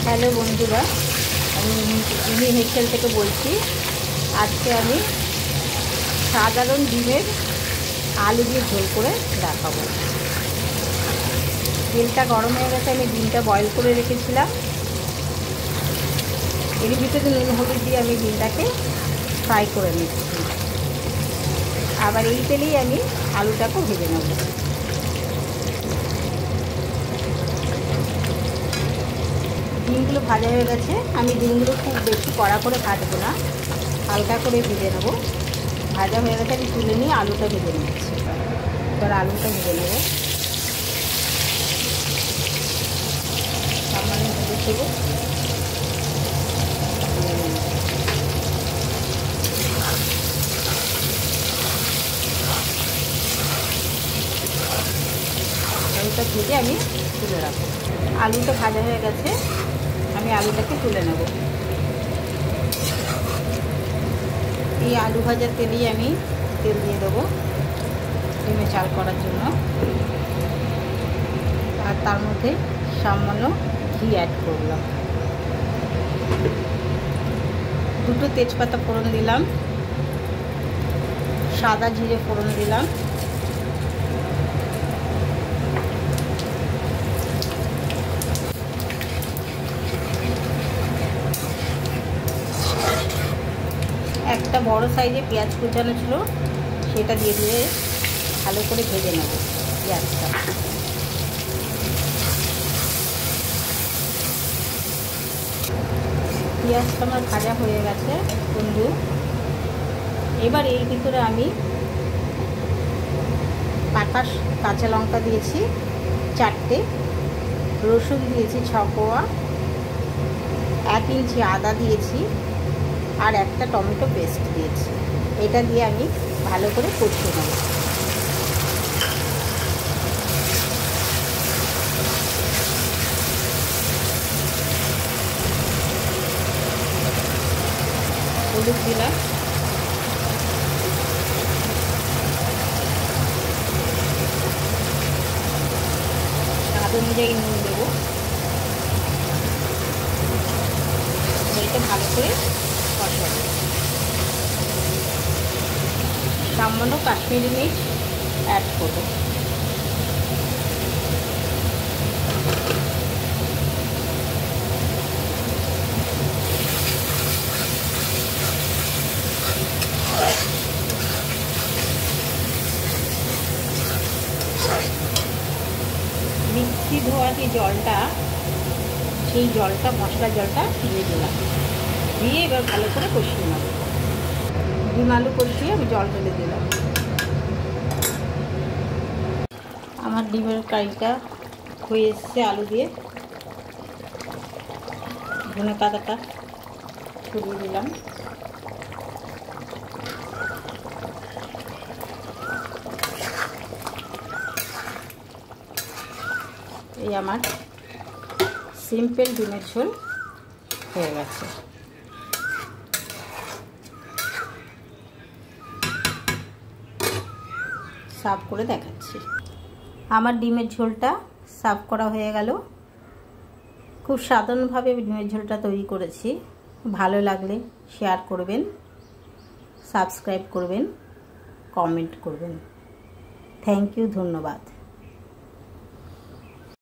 Hello বন্ধুরা, আমি mini হেক্সেল থেকে বলছি। আজকে আমি সাধারণ ডিমের আলু দিয়ে ঝোল করে দেখাবো। তেলটা গরম হয়ে গেছে, আমি ডিমটা বয়েল করে রেখেছিলাম। এর ভিতরে নুন হলুদ দিয়ে আমি ডিমটাকে ফ্রাই করে নিচ্ছি। আবার এই তেলেই আমি আলুটাকেও ভেজে নেব। ডিমগুলো ভাজা হয়ে গেছে। আমি ডিমগুলো খুব বেশি কড়া করে ভাজবো না, হালকা করে ভেজে নেব। ভাজা হয়ে গেছে, আমি তুলে নিয়ে আলুটা ভেজে নিচ্ছি। এবার আলুটা ভেজে নেব, সামান্য ভেজে দেবো। আলুটা ভেজে আমি তুলে রাখবো। আলুটা ভাজা হয়ে গেছে, আমি আলুটাকে তুলে নেব। এই আলু ভাজার তেলেই আমি তেল দিয়ে দেবো ডিমে চাল করার জন্য। আর তার মধ্যে সামান্য ঘি অ্যাড করলাম। দুটো তেজপাতা ফোড়ন দিলাম, সাদা জিরে ফোড়ন দিলাম, একটা বড় সাইজে পেঁয়াজ কুচানো ছিল, সেটা দিয়ে দিয়ে ভালো করে ভেজে নেব পেঁয়াজটা। পেঁয়াজটা আমার ভাজা হয়ে গেছে বন্ধু। এবার এর ভিতরে আমি পাকা কাঁচা লঙ্কা দিয়েছি 4টে, রসুন দিয়েছি 6 কোয়া, 1 ইঞ্চি আদা দিয়েছি, আর একটা টমেটো পেস্ট দিয়েছি। এটা দিয়ে আমি ভালো করে কষিয়ে নেব। হলুদ দিলাম, স্বাদ অনুযায়ী নুন দেবো। এটা ভালো করে কষাবো। সামান্য কাশ্মীরি মির্চ অ্যাড করবো। মিক্সি ধোয়া যে জলটা, সেই জলটা, মশলার জলটা দিয়ে দিলাম। দিয়ে এবার ভালো করে কষিয়ে নেব। ডিম আলু কষিয়ে আমি জল ঢেলে দিলাম। আমার ডিমের কারিটা হয়ে এসছে আলু দিয়ে। ধনে পাতাটা ছড়িয়ে দিলাম। এই আমার সিম্পল ডিমের ঝোল হয়ে গেছে। সার্ভ করে দেখাচ্ছি। আমার ডিমের ঝোলটা সার্ভ করা হয়ে গেল। খুব সাধারণভাবে ডিমের ঝোলটা তৈরি করেছি। ভালো লাগলে শেয়ার করবেন, সাবস্ক্রাইব করবেন, কমেন্ট করবেন। থ্যাংক ইউ, ধন্যবাদ।